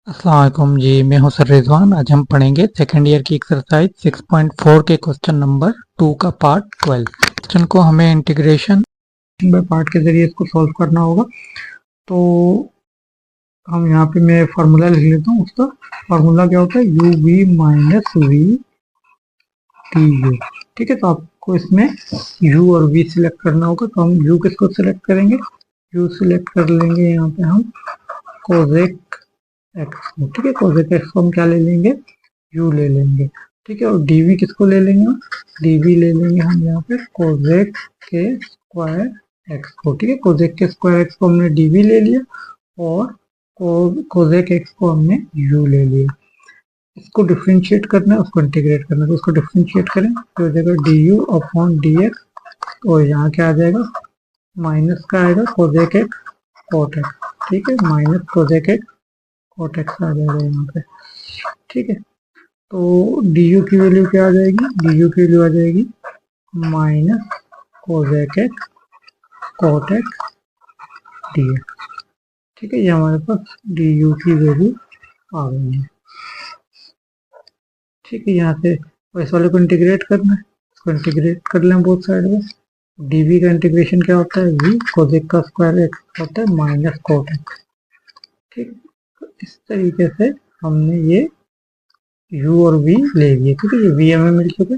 अस्सलाम वालेकुम जी। मैं हूं सर रिजवान। आज हम पढ़ेंगे सेकेंड ईयर की एक्सरसाइज 6.4 के क्वेश्चन नंबर 2 का पार्ट 12। क्वेश्चन को हमें इंटीग्रेशन बाय पार्ट के जरिए इसको सॉल्व करना होगा। तो हम यहाँ पे मैं फार्मूला लिख लेता हूँ। उसका फार्मूला क्या होता है, U V minus V T U. ठीक है, तो आपको इसमें u और v सिलेक्ट करना होगा। तो हम u किसको सिलेक्ट करेंगे, u सिलेक्ट कर लेंगे यहाँ पे हम कोसेक एक्स को। ठीक है, कोसेक एक्स को हम क्या ले लेंगे, u ले लेंगे। ठीक है, और dv किसको ले लेंगे, dv ले लेंगे हम यहाँ पे कोसेक के स्क्वायर एक्स को। ठीक है, कोसेक के स्क्वायर एक्स को हमने dv ले लिया और कोसेक एक्स को हमने u ले लिया। इसको डिफ्रेंशिएट करना है, उसको इंटीग्रेट करना है। तो उसको डिफ्रेंशिएट करें तो हो जाएगा D you upon D x, और यहाँ क्या आ जाएगा, माइनस का आएगा कोसेक एक्स कॉट एक्स। ठीक है, minus cosec x cot x आ जाएगा यहाँ पे। ठीक है, तो डी यू की वैल्यू क्या आ जाएगी, डी यू की वैल्यू आ जाएगी minus cosec x cot X D X. ठीक है, ये हमारे पास डी यू की वैल्यू आ गई है। ठीक है, यहाँ से इस वाले को इंटीग्रेट करना है, इसको इंटीग्रेट कर लें बोथ साइड में। डीवी का इंटीग्रेशन क्या होता है, वी कोसेक का स्क्वायर एक्स होता है माइनस कोट एक्स। ठीक, तो इस तरीके से हमने ये u और v ले लिए। ठीक है, ये v हमें मिल चुके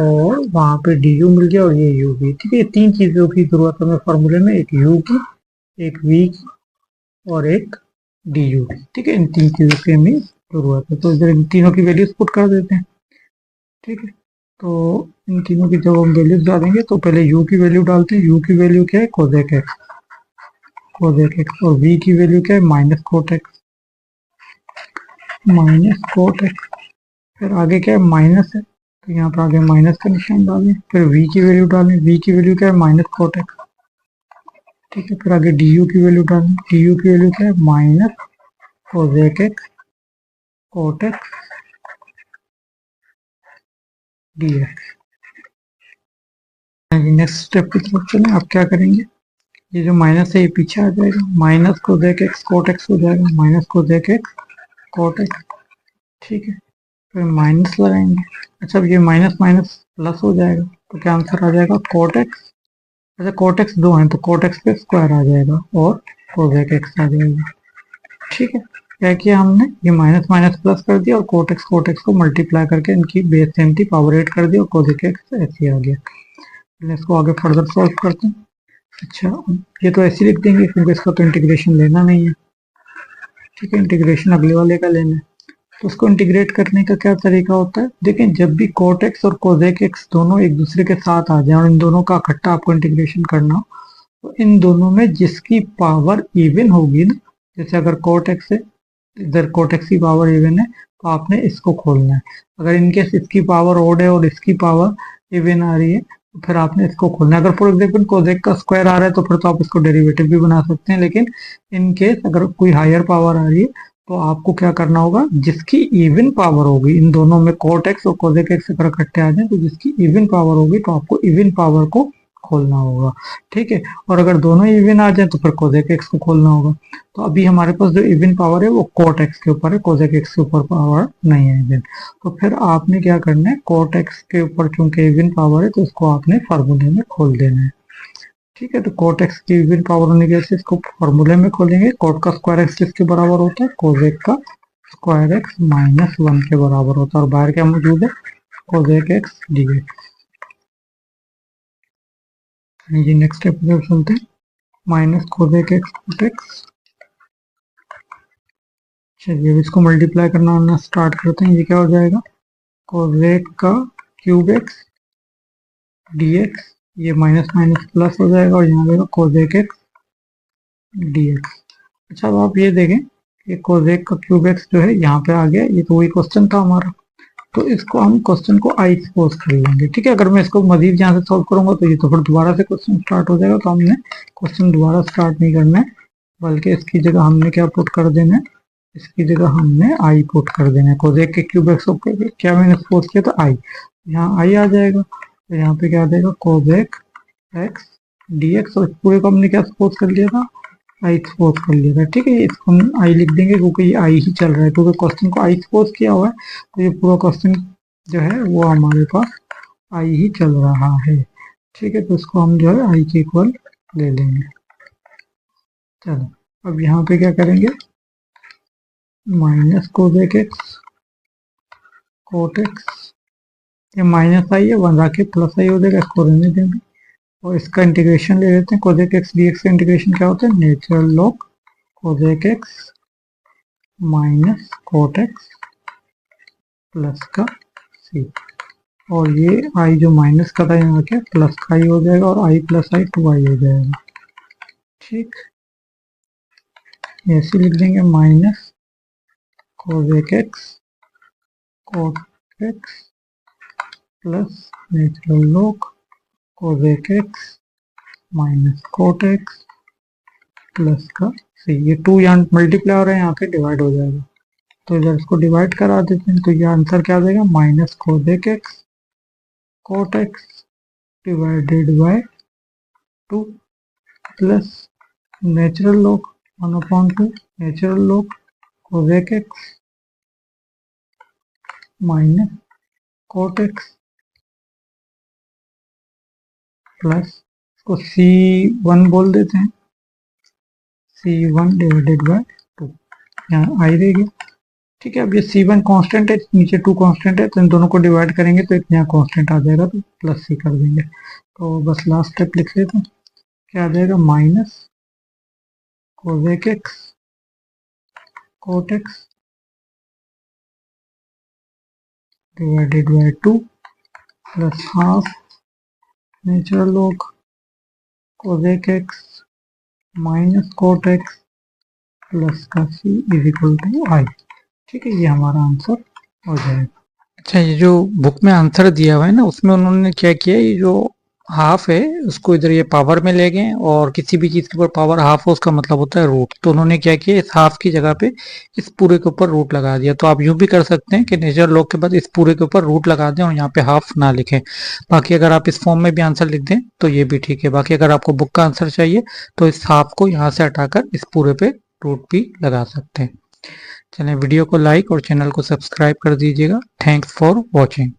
और वहां पे du मिल गया और ये u भी। ठीक है, ये तीन चीजों की जरूरत है हमें फॉर्मूले में, एक u की, एक v की और एक du की। ठीक है, इन तीन चीजों की हमें जरूरत है। तो इधर इन तीनों की वैल्यूज पुट कर देते हैं। ठीक है, तो इन तीनों की जब हम वैल्यूज डालेंगे तो पहले u की वैल्यू डालते हैं। u की वैल्यू क्या है, कोसेक एक्स, कोसेक एक्स, और v की वैल्यू क्या है, minus cot x, minus cot x. फिर आगे क्या है, माइनस है, तो यहाँ पर आगे माइनस का निशान डालें। फिर v की वैल्यू डालें, v की वैल्यू क्या है, माइनस कोट एक्स। ठीक है, फिर आगे du की वैल्यू डालें, du की वैल्यू क्या है, minus cosec X cot X D X. Next step की तरफ चलें। आप क्या करेंगे, ये जो माइनस है ये पीछे आ जाएगा, minus cosec X cot X हो जाएगा, minus cosec X cot X. ठीक है, फिर माइनस लगाएंगे। अच्छा, अब ये माइनस माइनस प्लस हो जाएगा, तो क्या आंसर आ जाएगा, कोट एक्स। अच्छा, कोट एक्स दो हैं तो कोट एक्स पे स्क्वायर आ जाएगा और कोसेक एक्स आ जाएगा। ठीक है, क्या किया हमने, ये माइनस माइनस प्लस कर दिया और कोट एक्स को मल्टीप्लाई करके इनकी बेस सेम थी, पावर 8 कर दिया और कोसेक एक्स ऐसे आ गया। इसको आगे फर्दर सॉल्व करते हैं। अच्छा, ये तो ऐसे लिख देंगे क्योंकि इसका तो इंटीग्रेशन लेना नहीं है। ठीक है, इंटीग्रेशन अगले वाले का लेना है। तो उसको इंटीग्रेट करने का क्या तरीका होता है, देखें, जब भी कोट एक्स और कोसेक एक्स दोनों एक दूसरे के साथ आ जाए और इन दोनों का इकट्ठा आपको इंटीग्रेशन करना हो, तो इन दोनों में जिसकी पावर इवन होगी ना, जैसे अगर कोट एक्स है, इधर कोट एक्स की पावर इवन है, तो आपने इसको खोलना है। अगर इनकेस इसकी पावर ओड है और इसकी पावर इवन आ रही है, तो फिर आपने इसको खोलना है। अगर फॉर एग्जाम्पल कोसेक का स्क्वायर आ रहा है तो फिर तो आप इसको डेरिवेटिव भी बना सकते हैं, लेकिन इन केस अगर कोई हायर पावर आ रही है तो आपको क्या करना होगा, जिसकी इवन पावर होगी, इन दोनों में कोट एक्स और कोसेक एक्स अगर इकट्ठे आ जाए तो जिसकी इवन पावर होगी तो आपको इवन पावर को खोलना होगा। ठीक है, और अगर दोनों इवन आ जाए तो फिर कोसेक एक्स को खोलना होगा। तो अभी हमारे पास जो इवन पावर है वो कोट एक्स के ऊपर है, कोसेक एक्स के ऊपर पावर नहीं है इवन। तो फिर आपने क्या करना है, कोट एक्स के ऊपर चूंकि इवन पावर है तो इसको आपने फार्मूले में खोल देना है। ठीक है, तो कोट एक्स की इवन पावर होने की वजह से इसको फार्मूले में खोलेंगे। कोट का स्क्वायर एक्स किसके बराबर होता है, कोसेक का स्क्वायर एक्स माइनस 1 के बराबर होता है, और बाहर क्या मौजूद है, कोसेक एक्स डी एक्स। ये नेक्स्ट स्टेप पे चलते हैं, minus cosec X cot X. चलिए अब इसको मल्टीप्लाई करना स्टार्ट करते हैं। ये क्या हो जाएगा, कोसेक का क्यूब एक्स डी एक्स, ये माइनस माइनस प्लस हो जाएगा और यहाँ जाएगा कोसेक एक्स डी एक्स। अच्छा, अब आप ये देखें कि कोसेक का क्यूब एक्स जो है यहाँ पे आ गया, ये तो वही क्वेश्चन था हमारा, तो इसको हम क्वेश्चन को आई सपोज कर लेंगे। ठीक है, अगर मैं इसको मजीद यहाँ से सॉल्व करूंगा तो ये तो फिर दोबारा से क्वेश्चन स्टार्ट हो जाएगा, तो हमने क्वेश्चन दोबारा स्टार्ट नहीं करना है, बल्कि इसकी जगह हमने क्या पुट कर देना है, इसकी जगह हमने आई पुट कर देना है। कोसेक के क्यूब एक्स को क्या मैंने सपोज किया था, आई, यहाँ आई आ जाएगा, तो यहाँ पे क्या आ जाएगा, कोसेक एक्स डी एक्स, और पूरे को हमने क्या सपोज कर लिया था, आई सपोज कर लिया था, ठीक है। इसको हम आई लिख देंगे क्योंकि ये आई ही चल रहा है, क्योंकि क्वेश्चन को आई सपोज किया हुआ है, तो ये पूरा क्वेश्चन जो है वो हमारे पास आई ही चल रहा है, ठीक है। तो इसको हम जो है आई के इक्वल ले लेंगे। चलो अब यहाँ पे क्या करेंगे, minus cosec X cot X, ये माइनस आई है, वन आके प्लस आई हो जाएगा, इसको रहने देंगे और इसका इंटीग्रेशन ले लेते हैं। कोसेक एक्स डी एक्स का इंटीग्रेशन क्या होता है, natural log cosec X minus cot X plus का सी, और ये आई जो माइनस का था यहाँ के प्लस का आई हो जाएगा, और आई प्लस आई 2i हो जाएगा, ठीक। ऐसे लिख देंगे minus cosec X cot X plus natural log cosec X minus cot X plus का सी। ये 2 यहाँ मल्टीप्लाई हो रहा है, यहाँ पे डिवाइड हो जाएगा, तो इधर इसको डिवाइड करा देते हैं, तो ये आंसर क्या आ जाएगा, minus cosec X cot X divided by 2 plus natural log 1/2 natural log cosec X minus cot X plus इसको C1 बोल देते हैं, C1 डिवाइडेड बाय 2, यहाँ आई रहेगी, ठीक है। अब ये C1 कांस्टेंट है, नीचे 2 कांस्टेंट है, तो इन दोनों को डिवाइड करेंगे तो एक यहाँ कांस्टेंट आ जाएगा, तो प्लस C कर देंगे। तो बस लास्ट स्टेप लिख लेते हैं, क्या आ जाएगा, minus cosec X cot X divided by 2 plus half natural log cosec X minus cot X plus का C is equal to I, ठीक है। ये हमारा आंसर हो जाएगा। अच्छा, ये जो बुक में आंसर दिया हुआ है ना, उसमें उन्होंने क्या किया, ये जो हाफ है उसको इधर ये पावर में ले गए, और किसी भी चीज के ऊपर पावर हाफ हो उसका मतलब होता है रूट, तो उन्होंने क्या किया, इस हाफ की जगह पे इस पूरे के ऊपर रूट लगा दिया। तो आप यूं भी कर सकते हैं कि नेचुरल लॉग के बाद इस पूरे के ऊपर रूट लगा दें और यहाँ पे हाफ ना लिखें। बाकी अगर आप इस फॉर्म में भी आंसर लिख दें तो ये भी ठीक है। बाकी अगर आपको बुक का आंसर चाहिए तो इस हाफ को यहाँ से हटाकर इस पूरे पे रूट भी लगा सकते हैं। चलें, वीडियो को लाइक और चैनल को सब्सक्राइब कर दीजिएगा। Thanks for watching.